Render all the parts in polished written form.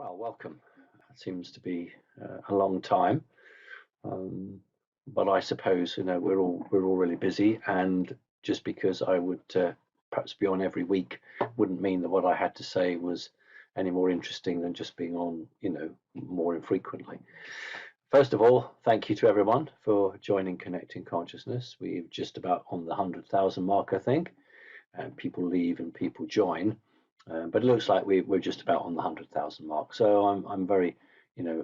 Well, welcome. It seems to be a long time, um, but I suppose we're all really busy, and just because I would perhaps be on every week wouldn't mean that what I had to say was any more interesting than just being on, more infrequently. First of all, thank you to everyone for joining Connecting Consciousness. We're just about on the 100,000 mark, I think, and people leave and people join. But it looks like we're just about on the 100,000 mark. So I'm very,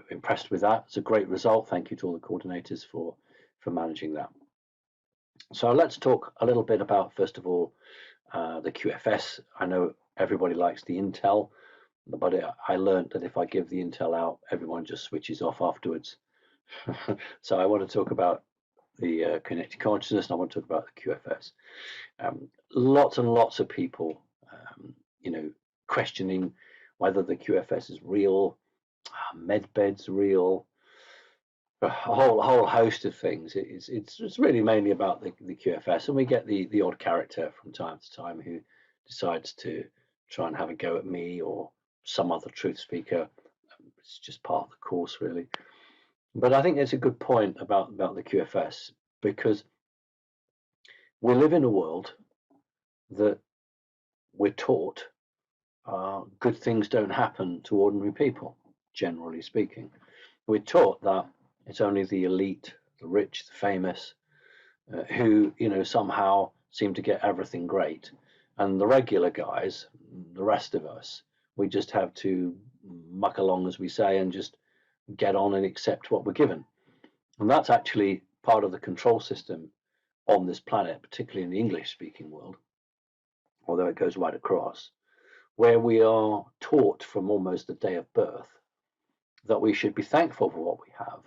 impressed with that. It's a great result. Thank you to all the coordinators for managing that. So let's talk a little bit about, first of all, the QFS. I know everybody likes the Intel, but I learned that if I give the Intel out, everyone just switches off afterwards. So I want to talk about the connected consciousness, and I want to talk about the QFS. Lots and lots of people, questioning whether the QFS is real, medbed's real, a whole host of things. It's really mainly about the QFS, and we get the odd character from time to time who decides to try and have a go at me or some other truth speaker. It's just part of the course, really. But I think it's a good point about the QFS, because we live in a world that we're taught good things don't happen to ordinary people, generally speaking. We're taught that it's only the elite, the rich, the famous, who, somehow seem to get everything great. And the regular guys, the rest of us, we just have to muck along, as we say, and just get on and accept what we're given. And that's actually part of the control system on this planet, particularly in the English-speaking world, although it goes right across, where we are taught from almost the day of birth that we should be thankful for what we have,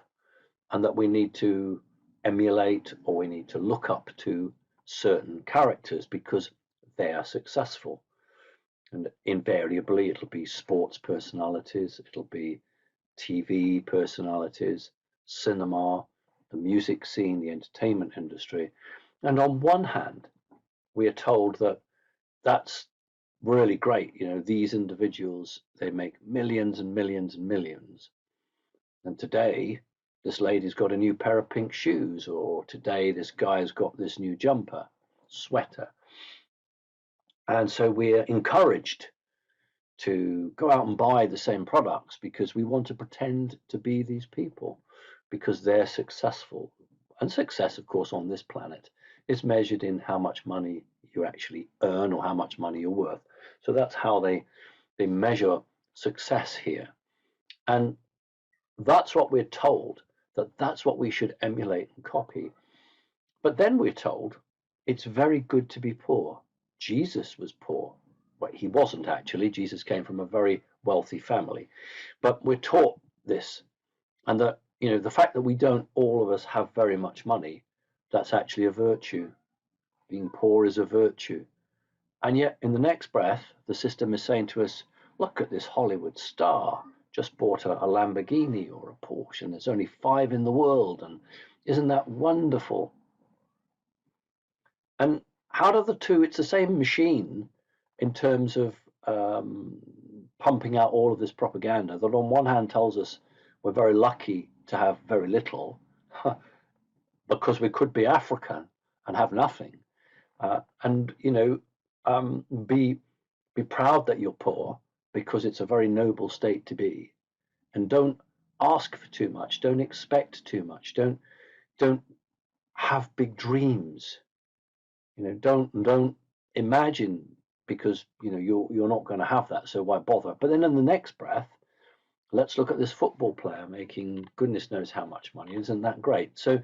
and that we need to emulate or we need to look up to certain characters because they are successful. And invariably, it'll be sports personalities, it'll be TV personalities, cinema, the music scene, the entertainment industry. And on one hand, we are told that that's really great. These individuals, they make millions and millions and millions. And today, this lady's got a new pair of pink shoes, or today this guy's got this new jumper, sweater. And so we're encouraged to go out and buy the same products because we want to pretend to be these people because they're successful. And success, of course, on this planet is measured in how much money you actually earn or how much money you're worth. So that's how they measure success here. And that's what we're told, that's what we should emulate and copy. But then we're told it's very good to be poor. Jesus was poor. Well, he wasn't actually. Jesus came from a very wealthy family. But we're taught this, and that, the fact that we don't all of us have very much money, that's actually a virtue. Being poor is a virtue. And yet, in the next breath, the system is saying to us, look at this Hollywood star, just bought a Lamborghini or a Porsche, and there's only 5 in the world, and isn't that wonderful? And how do the two, it's the same machine in terms of pumping out all of this propaganda that on one hand tells us we're very lucky to have very little because we could be African and have nothing, and be proud that you're poor because it's a very noble state to be, and don't ask for too much, don't expect too much, don't have big dreams, don't imagine, because you're not going to have that, so why bother? But then in the next breath, let's look at this football player making goodness knows how much money. Isn't that great? So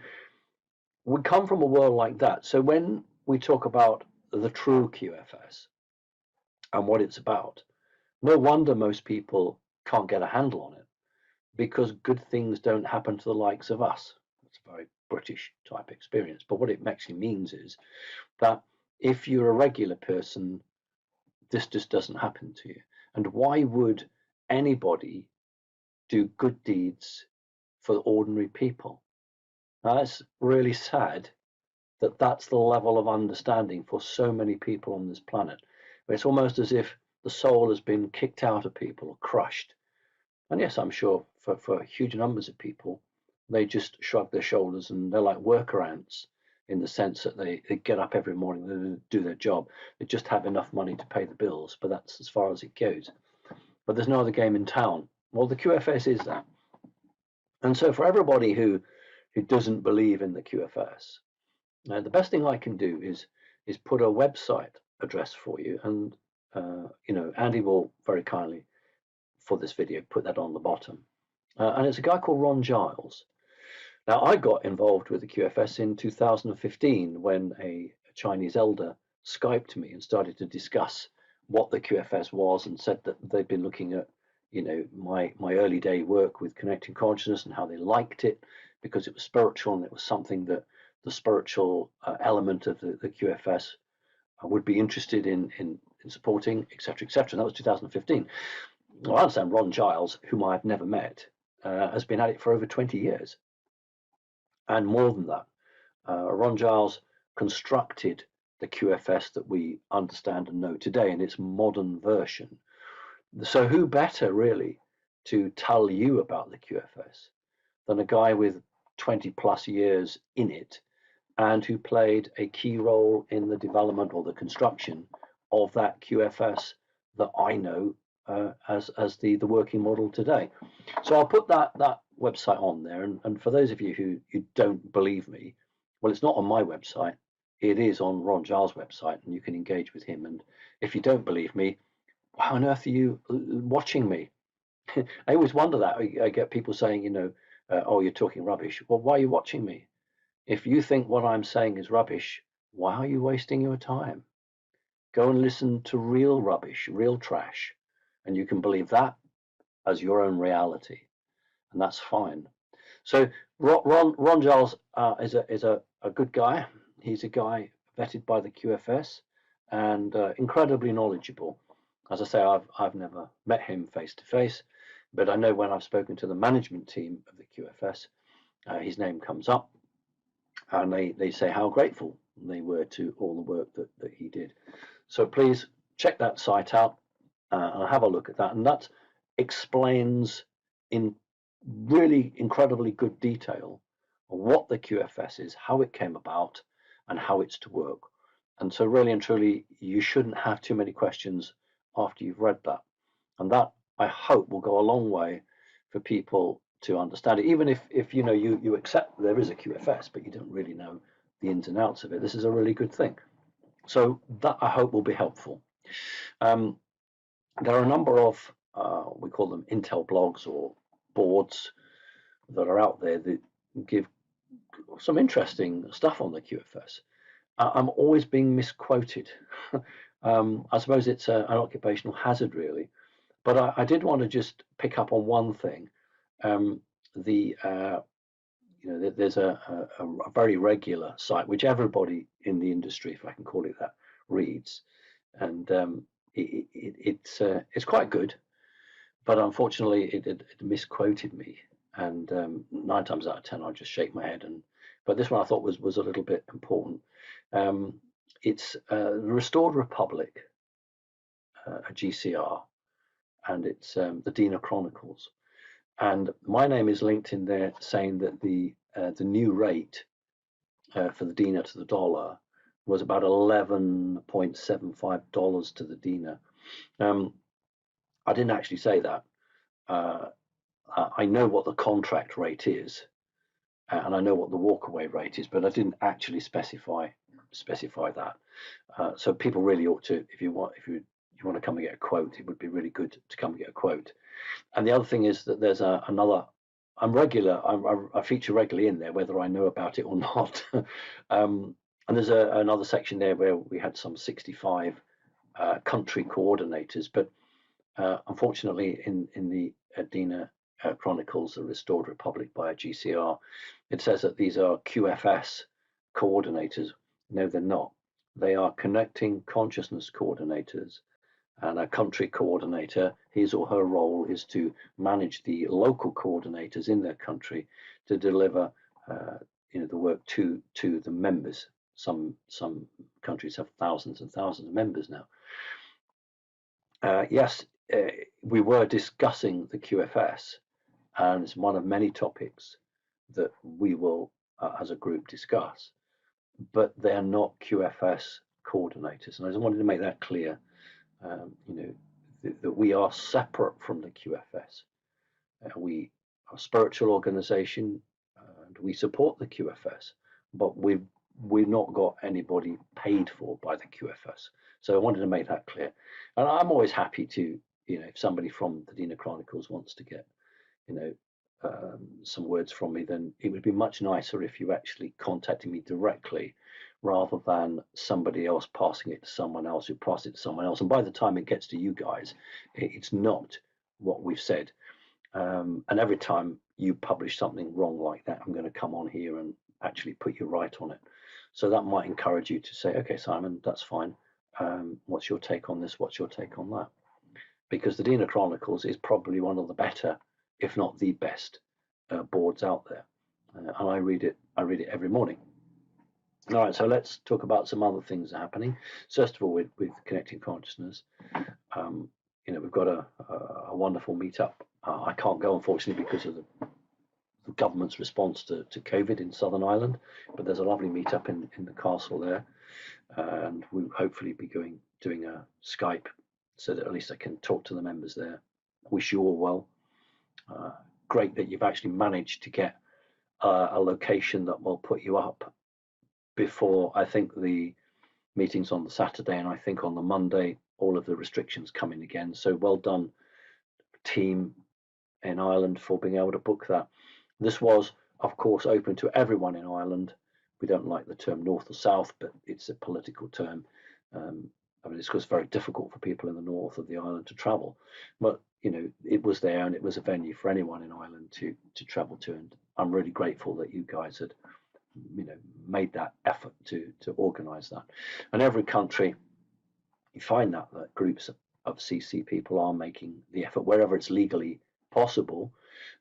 we come from a world like that. So when we talk about the true QFS and what it's about, no wonder most people can't get a handle on it, because good things don't happen to the likes of us. It's a very British type experience. But what it actually means is that if you're a regular person, this just doesn't happen to you. And why would anybody do good deeds for ordinary people? Now, that's really sad that that's the level of understanding for so many people on this planet. It's almost as if the soul has been kicked out of people or crushed, And yes, I'm sure for huge numbers of people, they just shrug their shoulders and they're like worker ants in the sense that they get up every morning, they do their job, they just have enough money to pay the bills, but that's as far as it goes. But there's no other game in town. Well, the QFS is that. And so for everybody who doesn't believe in the QFS, the best thing I can do is put a website address for you, and Andy will very kindly for this video put that on the bottom. And it's a guy called Ron Giles. Now, I got involved with the QFS in 2015 when a Chinese elder Skyped me and started to discuss what the QFS was, and said that they'd been looking at, my early day work with connecting consciousness and how they liked it because it was spiritual and it was something that the spiritual element of the QFS would be interested in supporting, etc., etc. That was 2015. Well, I understand Ron Giles, whom I've never met, has been at it for over 20 years. And more than that, Ron Giles constructed the QFS that we understand and know today in its modern version. So who better really to tell you about the QFS than a guy with 20 plus years in it, and who played a key role in the development or the construction of that QFS that I know as the working model today. So I'll put that website on there, and for those of you who don't believe me, well, it's not on my website. It is on Ron Giles' website, and you can engage with him. And if you don't believe me, why on earth are you watching me? I always wonder that. I get people saying, oh, you're talking rubbish. Well, why are you watching me? If you think what I'm saying is rubbish, why are you wasting your time? Go and listen to real rubbish, real trash, and you can believe that as your own reality, and that's fine. So Ron Giles is a good guy. He's a guy vetted by the QFS and incredibly knowledgeable. As I say, I've never met him face to face, but I know when I've spoken to the management team of the QFS, his name comes up, and they say how grateful they were to all the work that he did. So please check that site out and have a look at that. And that explains in really incredibly good detail what the QFS is, how it came about, and how it's to work. And so really and truly, you shouldn't have too many questions after you've read that. And that, I hope, will go a long way for people to understand it. Even if you accept there is a QFS, but you don't really know the ins and outs of it, this is a really good thing. So that, I hope, will be helpful. There are a number of, we call them Intel blogs or boards that are out there that give some interesting stuff on the QFS. I'm always being misquoted. I suppose it's an occupational hazard, really. But I did want to just pick up on one thing. There's a very regular site which everybody in the industry, if I can call it that, reads, and it's quite good, but unfortunately it misquoted me, and 9 times out of 10 I'll just shake my head. But this one I thought was a little bit important. It's the Restored Republic, a GCR, and it's the Dina Chronicles. And my name is linked in there, saying that the new rate for the Dina to the dollar was about $11.75 to the Dina. I didn't actually say that. I know what the contract rate is, and I know what the walkaway rate is, but I didn't actually specify that. So people really ought to, if you want to come and get a quote, it would be really good to come and get a quote. And the other thing is that there's another. I feature regularly in there, whether I know about it or not. And there's another section there where we had some 65 country coordinators, but unfortunately, in the Dina Chronicles, the Restored Republic by a GCR, it says that these are QFS coordinators. No, they're not. They are connecting consciousness coordinators. And a country coordinator, his or her role is to manage the local coordinators in their country to deliver the work to the members. Some countries have thousands and thousands of members now. Yes, we were discussing the QFS, and it's one of many topics that we will, as a group, discuss. But they're not QFS coordinators, and I just wanted to make that clear. That we are separate from the QFS. We are a spiritual organisation, and we support the QFS, but we've not got anybody paid for by the QFS. So I wanted to make that clear. And I'm always happy to, if somebody from the Dina Chronicles wants to get, some words from me, then it would be much nicer if you actually contacted me directly rather than somebody else passing it to someone else who passed it to someone else. And by the time it gets to you guys, it's not what we've said. And every time you publish something wrong like that, I'm going to come on here and actually put you right on it. So that might encourage you to say, okay, Simon, that's fine. What's your take on this? What's your take on that? Because the Dina Chronicles is probably one of the better, if not the best, boards out there. And I read it every morning. All right, so let's talk about some other things that are happening. First of all, with Connecting Consciousness, we've got a wonderful meetup. I can't go, unfortunately, because of the government's response to COVID in Southern Ireland, but there's a lovely meetup in the castle there, and we'll hopefully be doing a Skype so that at least I can talk to the members there. Wish you all well. Great that you've actually managed to get a location that will put you up before, I think, the meetings on the Saturday, and I think on the Monday all of the restrictions come in again. So well done, team in Ireland, for being able to book that. This was, of course, open to everyone in Ireland. We don't like the term north or south, but it's a political term. It's very difficult for people in the north of the island to travel, but it was there, and it was a venue for anyone in Ireland to travel to, and I'm really grateful that you guys had made that effort to organize that. And every country, you find that groups of CC people are making the effort wherever it's legally possible,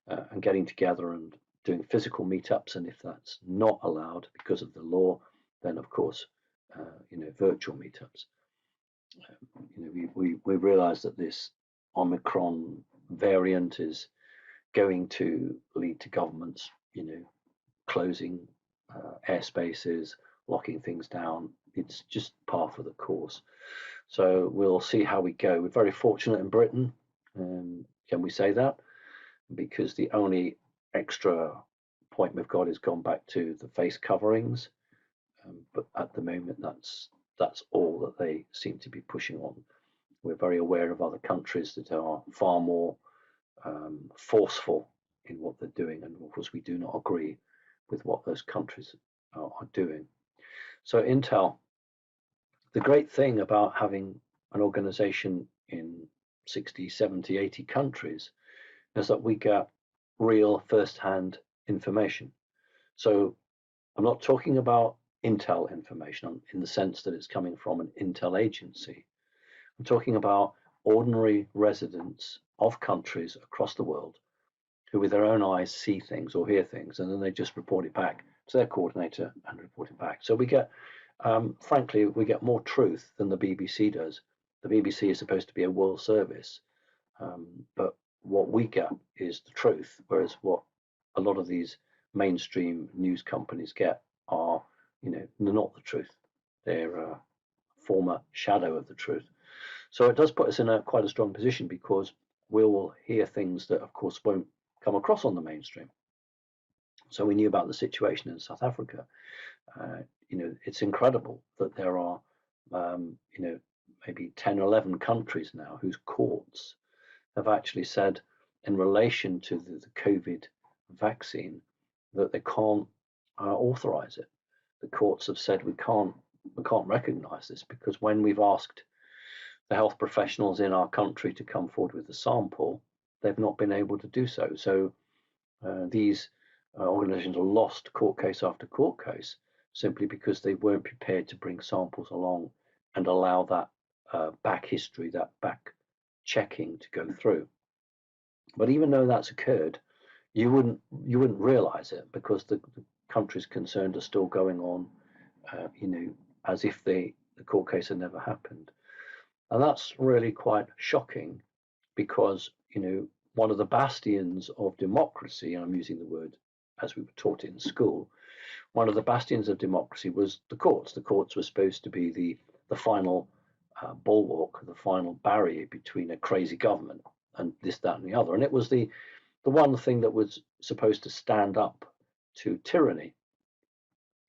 and getting together and doing physical meetups, and if that's not allowed because of the law, then of course virtual meetups. We realize that this Omicron variant is going to lead to governments closing airspaces, locking things down. It's just par for the course. So we'll see how we go. We're very fortunate in Britain, can we say that? Because the only extra point we've got is gone back to the face coverings, but at the moment that's all that they seem to be pushing on. We're very aware of other countries that are far more forceful in what they're doing, and of course we do not agree with what those countries are doing. So Intel, the great thing about having an organization in 60, 70, 80 countries is that we get real first-hand information. So I'm not talking about Intel information in the sense that it's coming from an Intel agency. I'm talking about ordinary residents of countries across the world who with their own eyes see things or hear things, and then they just report it back to their coordinator and report it back. So we get, frankly, we get more truth than the BBC does. The BBC is supposed to be a world service, but what we get is the truth, whereas what a lot of these mainstream news companies get are, not the truth. They're a former shadow of the truth. So it does put us in quite a strong position, because we will hear things that, of course, won't come across on the mainstream. So we knew about the situation in South Africa. It's incredible that there are, maybe 10 or 11 countries now whose courts have actually said, in relation to the COVID vaccine, that they can't authorize it. The courts have said we can't recognize this, because when we've asked the health professionals in our country to come forward with a sample, they've not been able to do so. So these organizations have lost court case after court case simply because they weren't prepared to bring samples along and allow that back history, that back checking to go through. But even though that's occurred, you wouldn't realize it, because the countries concerned are still going on, as if the court case had never happened. And that's really quite shocking, because, one of the bastions of democracy, and I'm using the word as we were taught in school, one of the bastions of democracy was the courts. The courts were supposed to be the final bulwark, the final barrier between a crazy government and this, that, and the other. And it was the one thing that was supposed to stand up to tyranny.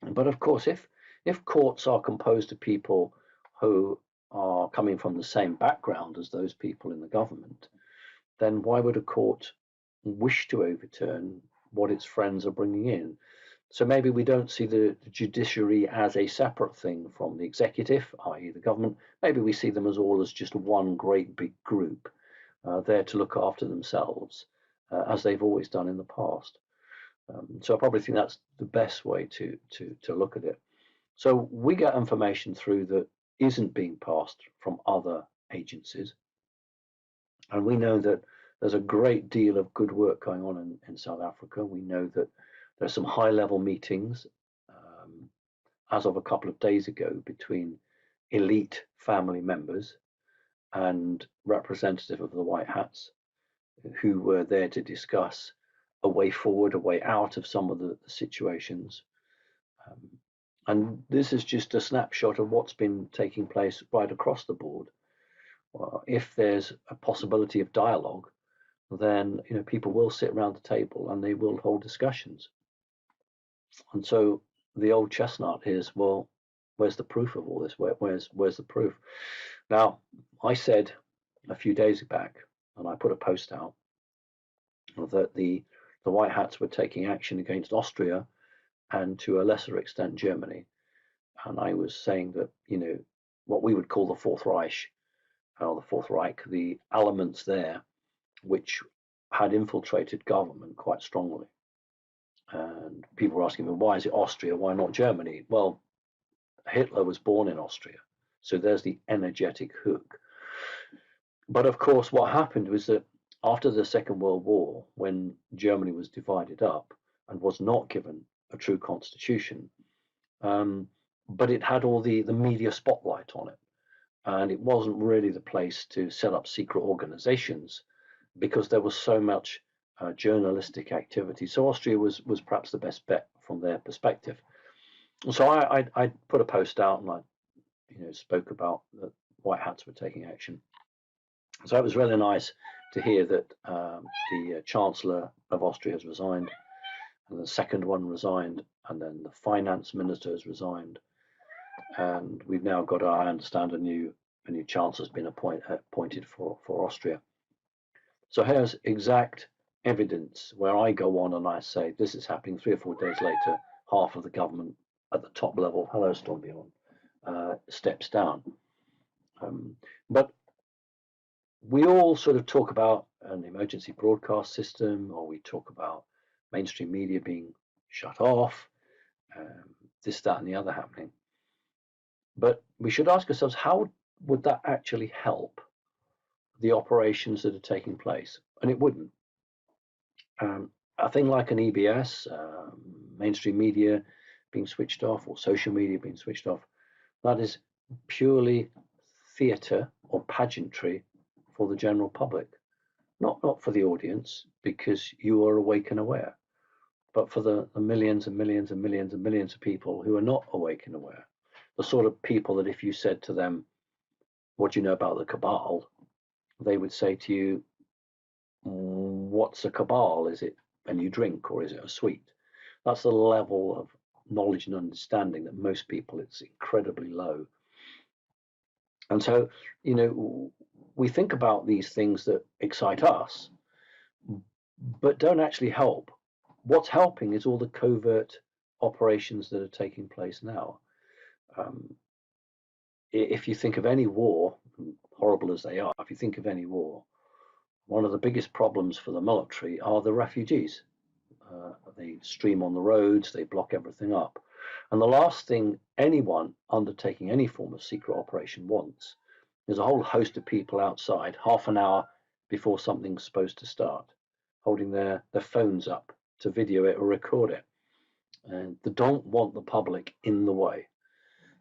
But of course, if courts are composed of people who are coming from the same background as those people in the government, then why would a court wish to overturn what its friends are bringing in? So maybe we don't see the judiciary as a separate thing from the executive, i.e. the government. Maybe we see them as all as just one great big group there to look after themselves, as they've always done in the past. So I probably think that's the best way to look at it. So we get information through that isn't being passed from other agencies. And we know that there's a great deal of good work going on in South Africa. We know that there's some high level meetings as of a couple of days ago between elite family members and representative of the White Hats who were there to discuss a way forward, a way out of some of the situations. And this is just a snapshot of what's been taking place right across the board. Well, if there's a possibility of dialogue, then people will sit around the table and they will hold discussions. And so the old chestnut is, well, where's the proof of all this? Where's the proof? Now, I said a few days back, and I put a post out, that the White Hats were taking action against Austria and to a lesser extent Germany. And I was saying that, what we would call the Fourth Reich, or the Fourth Reich, the elements there which had infiltrated government quite strongly. And people were asking me, why is it Austria? Why not Germany? Well, Hitler was born in Austria. So there's the energetic hook. But of course, what happened was that after the Second World War, when Germany was divided up and was not given a true constitution, but it had all the media spotlight on it. And it wasn't really the place to set up secret organizations because there was so much journalistic activity. So Austria was perhaps the best bet from their perspective. So I put a post out and I spoke about that White Hats were taking action. So it was really nice to hear that the Chancellor of Austria has resigned, and the second one resigned, and then the finance minister has resigned, and we've now got, I understand, a new chancellor has been appointed for Austria. So here's exact evidence where I go on and I say this is happening. 3 or 4 days later, half of the government at the top level, hello Stormbjorn, steps down. But we all sort of talk about an emergency broadcast system, or we talk about mainstream media being shut off, this, that, and the other happening. But we should ask ourselves, how would that actually help the operations that are taking place? And it wouldn't. A thing like an EBS, mainstream media being switched off, or social media being switched off, that is purely theatre or pageantry for the general public, not for the audience, because you are awake and aware, but for the millions and millions and millions and millions of people who are not awake and aware. The sort of people that if you said to them, what do you know about the cabal? They would say to you, what's a cabal? Is it when you drink, or is it a sweet? That's the level of knowledge and understanding that most people, it's incredibly low. And so, we think about these things that excite us, but don't actually help. What's helping is all the covert operations that are taking place now. If you think of any war, horrible as they are, if you think of any war, one of the biggest problems for the military are the refugees. They stream on the roads, they block everything up. And the last thing anyone undertaking any form of secret operation wants is a whole host of people outside half an hour before something's supposed to start, holding their phones up to video it or record it. And they don't want the public in the way.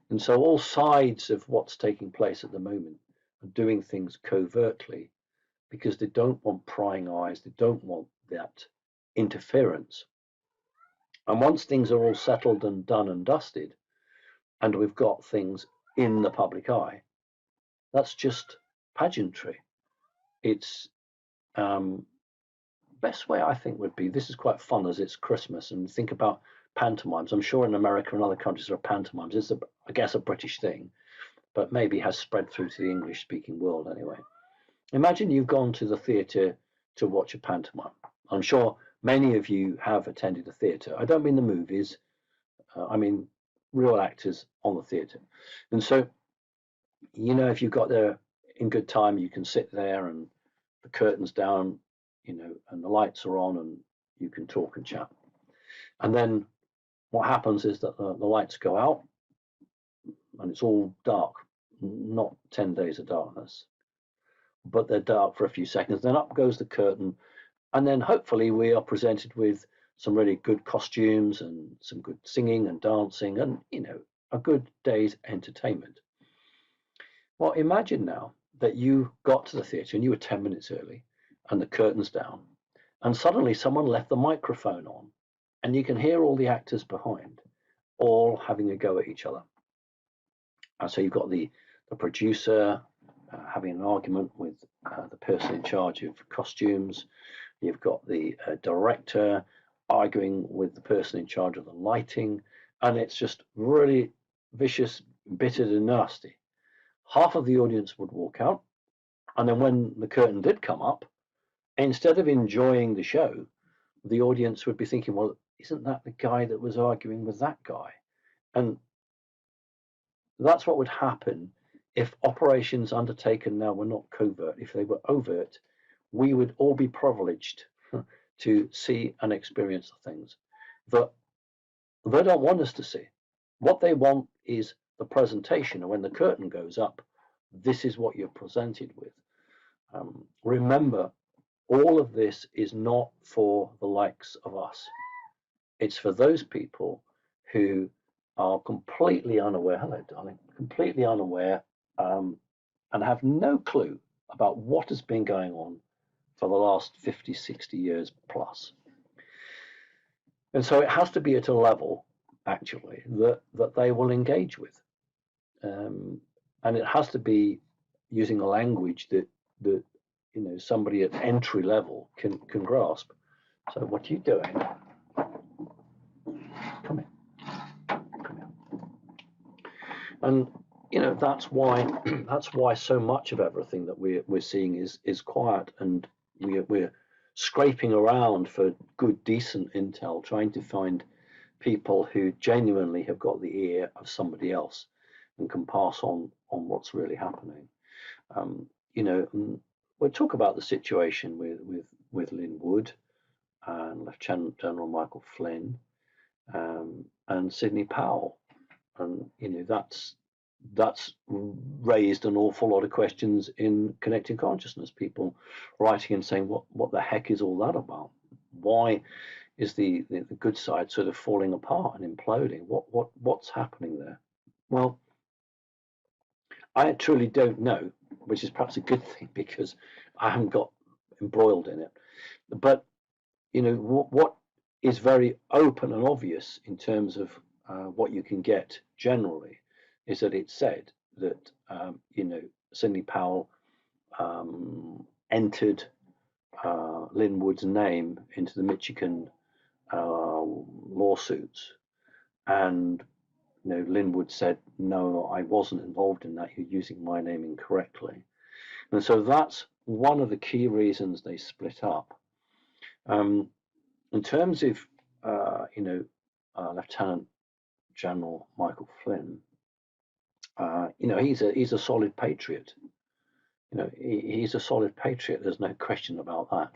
And so all sides of what's taking place at the moment are doing things covertly because they don't want prying eyes, they don't want that interference. And once things are all settled and done and dusted, and we've got things in the public eye, that's just pageantry. It's best way I think would be, this is quite fun as it's Christmas, and think about pantomimes. I'm sure in America and other countries there are pantomimes. It's I guess a British thing, but maybe has spread through to the English speaking world anyway. Imagine you've gone to the theatre to watch a pantomime. I'm sure many of you have attended a theatre. I don't mean the movies, I mean real actors on the theatre. And so, if you've got there in good time, you can sit there and the curtains down, and the lights are on and you can talk and chat. And then what happens is that the lights go out and it's all dark, not 10 days of darkness, but they're dark for a few seconds. Then up goes the curtain, and then hopefully we are presented with some really good costumes and some good singing and dancing and, a good day's entertainment. Well, imagine now that you got to the theatre and you were 10 minutes early and the curtain's down, and suddenly someone left the microphone on, and you can hear all the actors behind all having a go at each other. And so you've got the producer having an argument with the person in charge of costumes. You've got the director arguing with the person in charge of the lighting, and it's just really vicious, bitter, and nasty. Half of the audience would walk out, and then when the curtain did come up, instead of enjoying the show, the audience would be thinking, well, isn't that the guy that was arguing with that guy? And that's what would happen if operations undertaken now were not covert. If they were overt, we would all be privileged to see and experience the things that they don't want us to see. What they want is the presentation, and when the curtain goes up, this is what you're presented with. Remember, all of this is not for the likes of us. It's for those people who are completely unaware, hello darling, completely unaware, and have no clue about what has been going on for the last 50, 60 years plus. And so it has to be at a level, actually, that they will engage with. And it has to be using a language that somebody at entry level can grasp. So what are you doing? Come here. And that's why so much of everything that we're seeing is quiet, and we're scraping around for good, decent intel, trying to find people who genuinely have got the ear of somebody else and can pass on what's really happening. We'll talk about the situation with Lynn Wood and Lieutenant General Michael Flynn and Sidney Powell, and that's raised an awful lot of questions in connecting consciousness. People writing and saying, what the heck is all that about? Why is the good side sort of falling apart and imploding? What's happening there? Well, I truly don't know, which is perhaps a good thing because I haven't got embroiled in it. But what is very open and obvious in terms of what you can get generally is that it's said that Sidney Powell entered Lynn Wood's name into the Michigan lawsuits, and Lynn Wood said, no, I wasn't involved in that. You're using my name incorrectly. And so that's one of the key reasons they split up. In terms of Lieutenant General Michael Flynn, he's a solid patriot. He's a solid patriot. There's no question about that.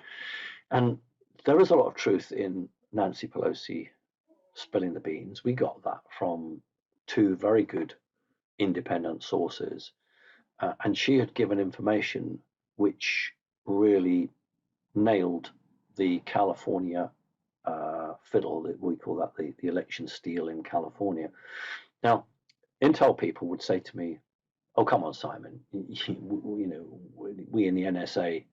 And there is a lot of truth in Nancy Pelosi spilling the beans. We got that from two very good independent sources, and she had given information which really nailed the California fiddle, that we call that the election steal in California. Now, intel people would say to me, oh, come on, Simon, we in the NSA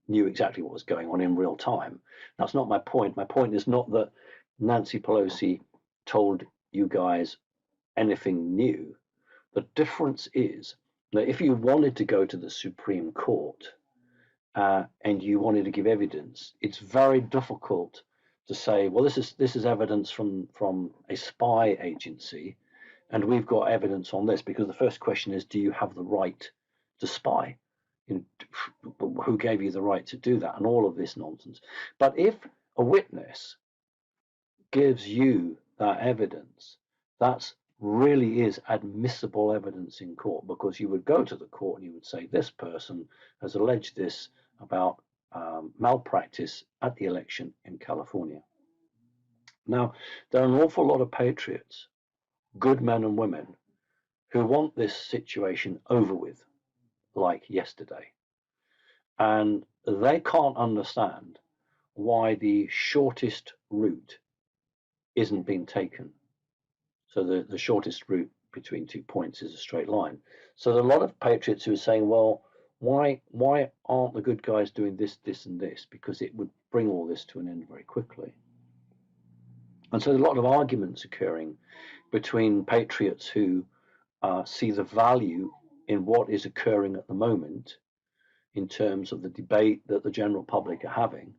knew exactly what was going on in real time. That's not my point. My point is not that Nancy Pelosi told you guys anything new. The difference is that if you wanted to go to the Supreme Court and you wanted to give evidence, it's very difficult to say, well, this is evidence from a spy agency, and we've got evidence on this, because the first question is, do you have the right to spy? You know, who gave you the right to do that? And all of this nonsense. But if a witness gives you that evidence, that's really is admissible evidence in court, because you would go to the court and you would say, this person has alleged this about malpractice at the election in California. Now, there are an awful lot of patriots, good men and women, who want this situation over with, like yesterday. And they can't understand why the shortest route isn't being taken. So the shortest route between 2 points is a straight line. So there are a lot of patriots who are saying, well, why aren't the good guys doing this, this, and this? Because it would bring all this to an end very quickly. And so there's a lot of arguments occurring between patriots who see the value in what is occurring at the moment in terms of the debate that the general public are having,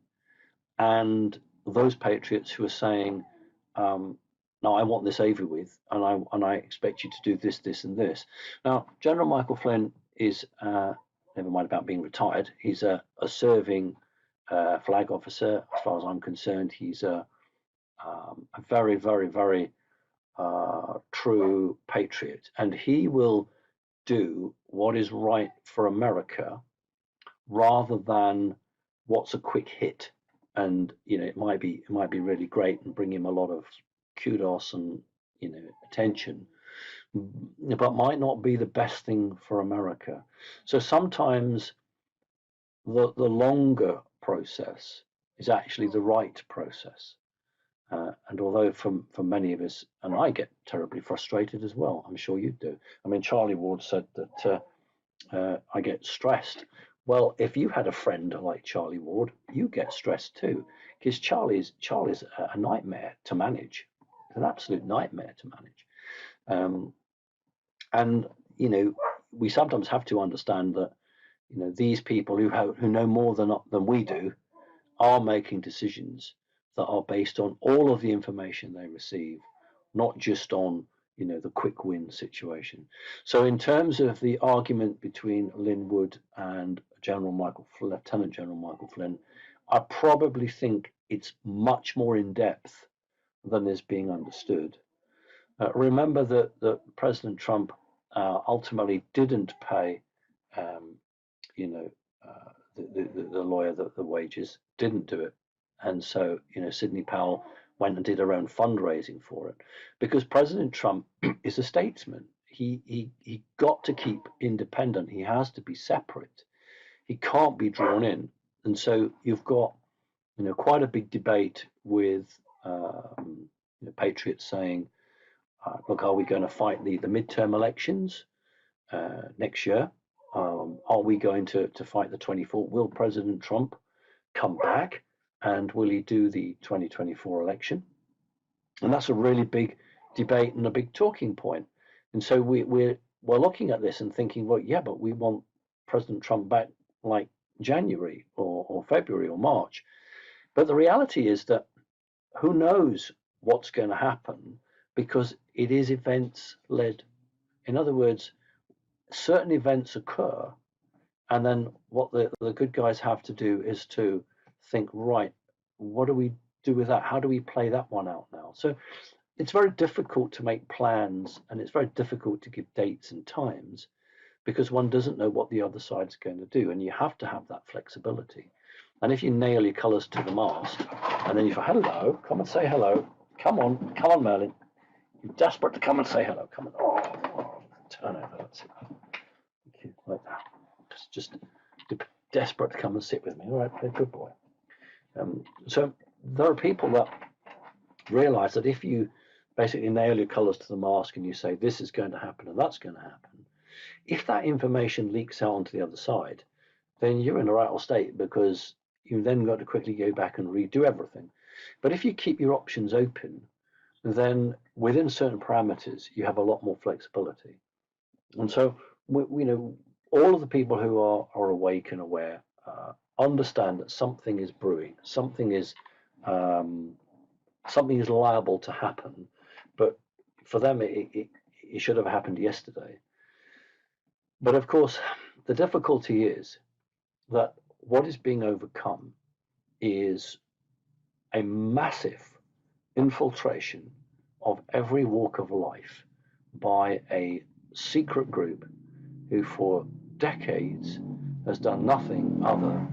and those patriots who are saying, no, I want this over with, and I expect you to do this, this, and this. Now, General Michael Flynn is, never mind about being retired, he's a serving flag officer. As far as I'm concerned, he's a very, very, very true patriot, and he will do what is right for America rather than what's a quick hit. And it might be really great and bring him a lot of kudos and attention, but might not be the best thing for America. So sometimes the longer process is actually the right process. And although for many of us, and I get terribly frustrated as well, I'm sure you do. I mean, Charlie Ward said that I get stressed. Well, if you had a friend like Charlie Ward, you get stressed too, because Charlie's a nightmare to manage. It's an absolute nightmare to manage. And we sometimes have to understand that these people who know more than we do are making decisions that are based on all of the information they receive, not just on the quick win situation. So in terms of the argument between Lin Wood and Lieutenant General Michael Flynn, I probably think it's much more in depth than is being understood. Remember that President Trump ultimately didn't pay the lawyer the wages, didn't do it. And so, Sidney Powell went and did her own fundraising for it, because President Trump is a statesman. He got to keep independent. He has to be separate. He can't be drawn in. And so you've got, quite a big debate with patriots saying, look, are we going to fight the midterm elections next year? Are we going to fight the 24? Will President Trump come back, and will he do the 2024 election? And that's a really big debate and a big talking point. And so we're looking at this and thinking, well, yeah, but we want President Trump back like January or February or March. But the reality is that who knows what's going to happen, because it is events led. In other words, certain events occur, and then what the good guys have to do is to think, right, what do we do with that? How do we play that one out now? So it's very difficult to make plans, and it's very difficult to give dates and times, because one doesn't know what the other side's going to do, and you have to have that flexibility. And if you nail your colours to the mast, and then you say, hello, come and say hello, come on, Merlin, you're desperate to come and say hello, come on, turn over, that's it, thank you, like that, just desperate to come and sit with me, all right, good boy. So there are people that realize that if you basically nail your colours to the mast and you say this is going to happen and that's going to happen, if that information leaks out onto the other side, then you're in a rattle state, because you then got to quickly go back and redo everything. But if you keep your options open, then within certain parameters, you have a lot more flexibility. And so, all of the people who are awake and aware understand that something is brewing, um, something is liable to happen, but for them, it should have happened yesterday. But of course, the difficulty is that what is being overcome is a massive infiltration of every walk of life by a secret group who for decades has done nothing other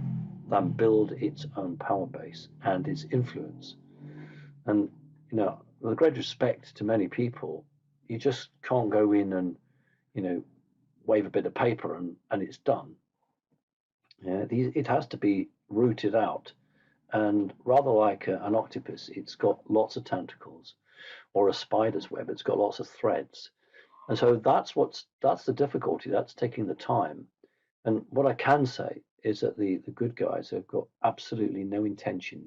than build its own power base and its influence. And, with great respect to many people, you just can't go in and, wave a bit of paper and it's done. Yeah, it has to be rooted out. And rather like an octopus, it's got lots of tentacles, or a spider's web, it's got lots of threads. And so that's the difficulty. That's taking the time. And what I can say is that the good guys have got absolutely no intention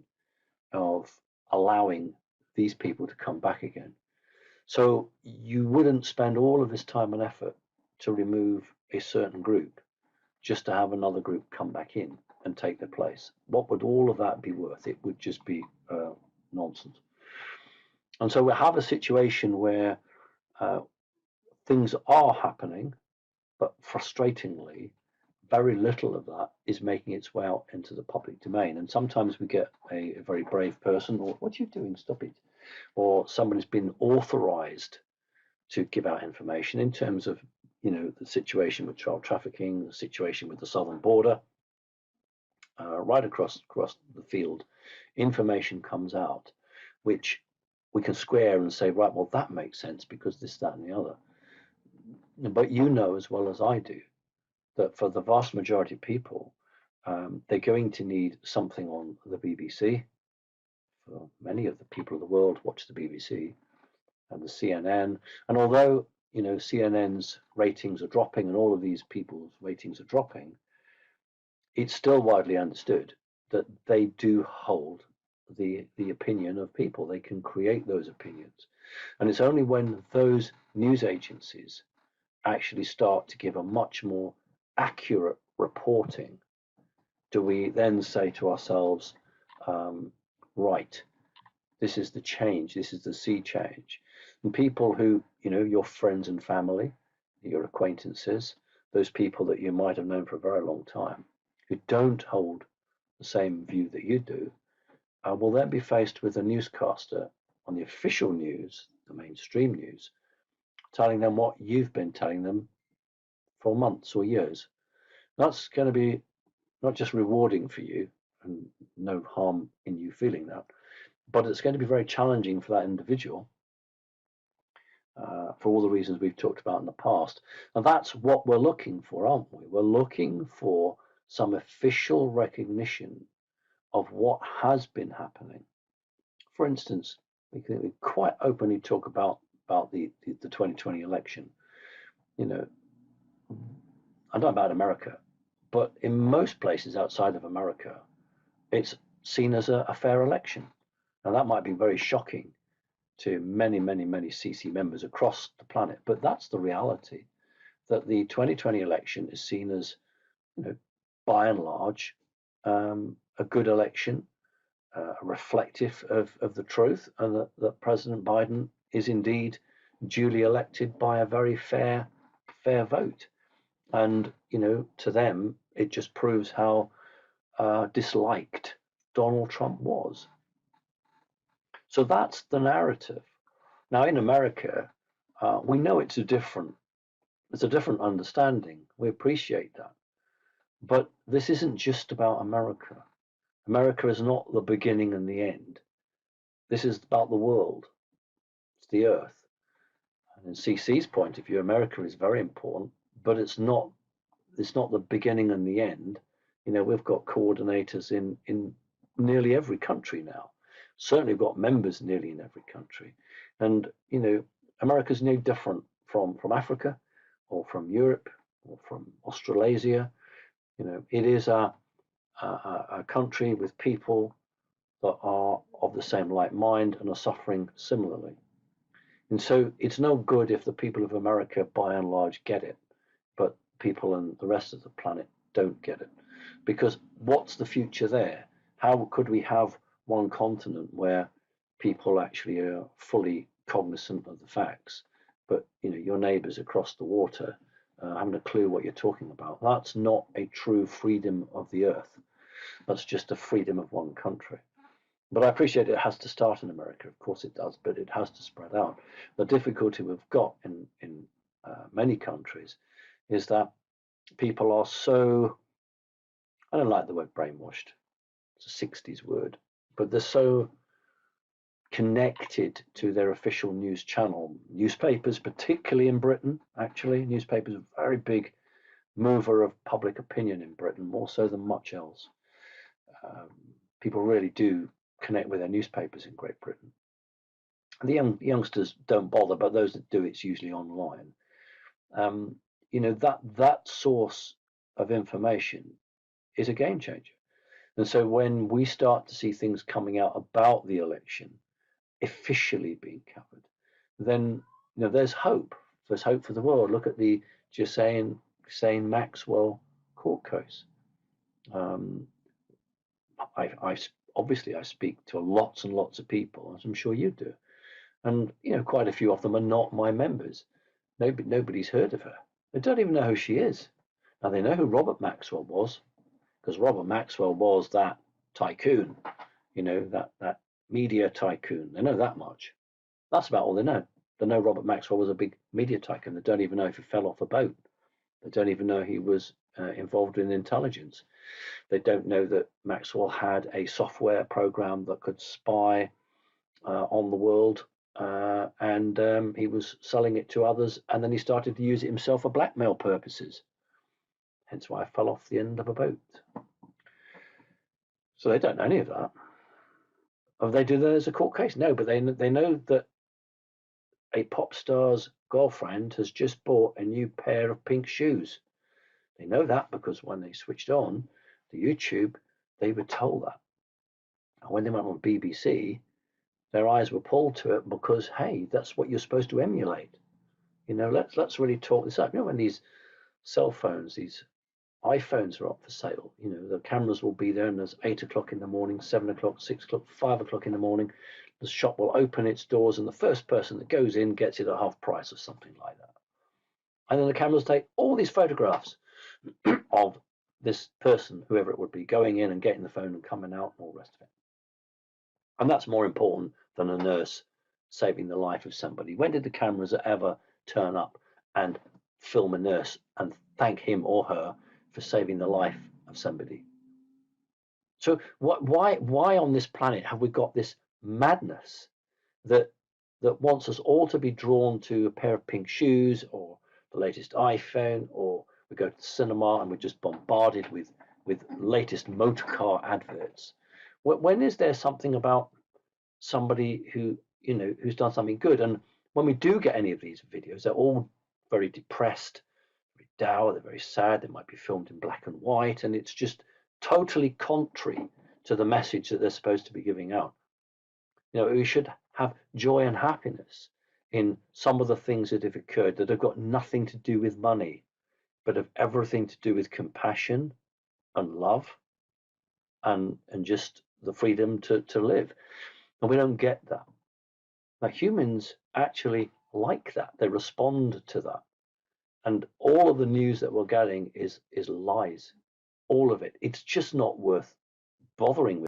of allowing these people to come back again. So you wouldn't spend all of this time and effort to remove a certain group just to have another group come back in and take their place. What would all of that be worth? It would just be nonsense. And so we have a situation where things are happening, but frustratingly, very little of that is making its way out into the public domain. And sometimes we get a very brave person, or what are you doing? Stop it. Or somebody's been authorized to give out information in terms of, the situation with child trafficking, the situation with the southern border, right across the field. Information comes out, which we can square and say, right, well, that makes sense because this, that, and the other. But you know as well as I do that for the vast majority of people, they're going to need something on the BBC. For many of the people of the world watch the BBC and the CNN. And although, CNN's ratings are dropping and all of these people's ratings are dropping, it's still widely understood that they do hold the opinion of people. They can create those opinions. And it's only when those news agencies actually start to give a much more accurate reporting do we then say to ourselves, right, this is the change, this is the sea change. And people who, your friends and family, your acquaintances, those people that you might have known for a very long time, who don't hold the same view that you do, will then be faced with a newscaster on the official news, the mainstream news, telling them what you've been telling them for months or years. That's going to be not just rewarding for you, and no harm in you feeling that, but it's going to be very challenging for that individual for all the reasons we've talked about in the past. And that's what we're looking for, aren't we? We're looking for some official recognition of what has been happening. For instance, we can quite openly talk about the 2020 election. I don't know about America, but in most places outside of America, it's seen as a fair election. Now, that might be very shocking to many, many, many CC members across the planet, but that's the reality, that the 2020 election is seen as, by and large, a good election, reflective of the truth, and that President Biden is indeed duly elected by a very fair vote. And, to them, it just proves how disliked Donald Trump was. So that's the narrative. Now, in America, we know it's a different understanding. We appreciate that. But this isn't just about America. America is not the beginning and the end. This is about the world. It's the earth. And in CC's point of view, America is very important, but it's not the beginning and the end. We've got coordinators in nearly every country now. Certainly we've got members nearly in every country. And, America's no different from Africa or from Europe or from Australasia. It is a country with people that are of the same like mind and are suffering similarly. And so it's no good if the people of America, by and large, get it, but people in the rest of the planet don't get it. Because what's the future there? How could we have one continent where people actually are fully cognizant of the facts, but your neighbours across the water haven't a clue what you're talking about? That's not a true freedom of the earth. That's just a freedom of one country. But I appreciate it has to start in America. Of course it does, but it has to spread out. The difficulty we've got in many countries is that people are so, I don't like the word brainwashed. It's a 60s word, but they're so connected to their official news channel. Newspapers, particularly in Britain, actually, newspapers are a very big mover of public opinion in Britain, more so than much else. People really do connect with their newspapers in Great Britain. And the youngsters don't bother, but those that do, it's usually online. That source of information is a game changer. And so when we start to see things coming out about the election officially being covered, then there's hope. There's hope for the world. Look at the Ghislaine Maxwell court case. I obviously I speak to lots and lots of people, as I'm sure you do, and quite a few of them are not my members. Nobody's heard of her. They don't even know who she is. Now they know who Robert Maxwell was, because Robert Maxwell was that tycoon, that media tycoon. They know that much. That's about all they know. They know Robert Maxwell was a big media tycoon. They don't even know if he fell off a boat. They don't even know he was involved in intelligence. They don't know that Maxwell had a software program that could spy on the world, and he was selling it to others, and then he started to use it himself for blackmail purposes. Hence why I fell off the end of a boat. So they don't know any of that. Or they do that as a court case? No, but they know that a pop star's girlfriend has just bought a new pair of pink shoes. They know that because when they switched on the YouTube, they were told that. And when they went on BBC, their eyes were pulled to it because, hey, that's what you're supposed to emulate. Let's really talk this up. When these cell phones, these iPhones are up for sale, the cameras will be there, and there's 8 o'clock in the morning, 7 o'clock, 6 o'clock, 5 o'clock in the morning. The shop will open its doors, and the first person that goes in gets it at half price or something like that. And then the cameras take all these photographs of this person, whoever it would be, going in and getting the phone and coming out and all the rest of it. And that's more important than a nurse saving the life of somebody. When did the cameras ever turn up and film a nurse and thank him or her for saving the life of somebody? So why on this planet have we got this madness that wants us all to be drawn to a pair of pink shoes or the latest iPhone, or we go to the cinema and we're just bombarded with latest motor car adverts? When is there something about somebody who's done something good? And when we do get any of these videos, they're all very depressed, very dour, they're very sad, they might be filmed in black and white, and it's just totally contrary to the message that they're supposed to be giving out. We should have joy and happiness in some of the things that have occurred that have got nothing to do with money, but have everything to do with compassion and love and just the freedom to live. And we don't get that. Now, humans actually like that. They respond to that. And all of the news that we're getting is lies. All of it. It's just not worth bothering with.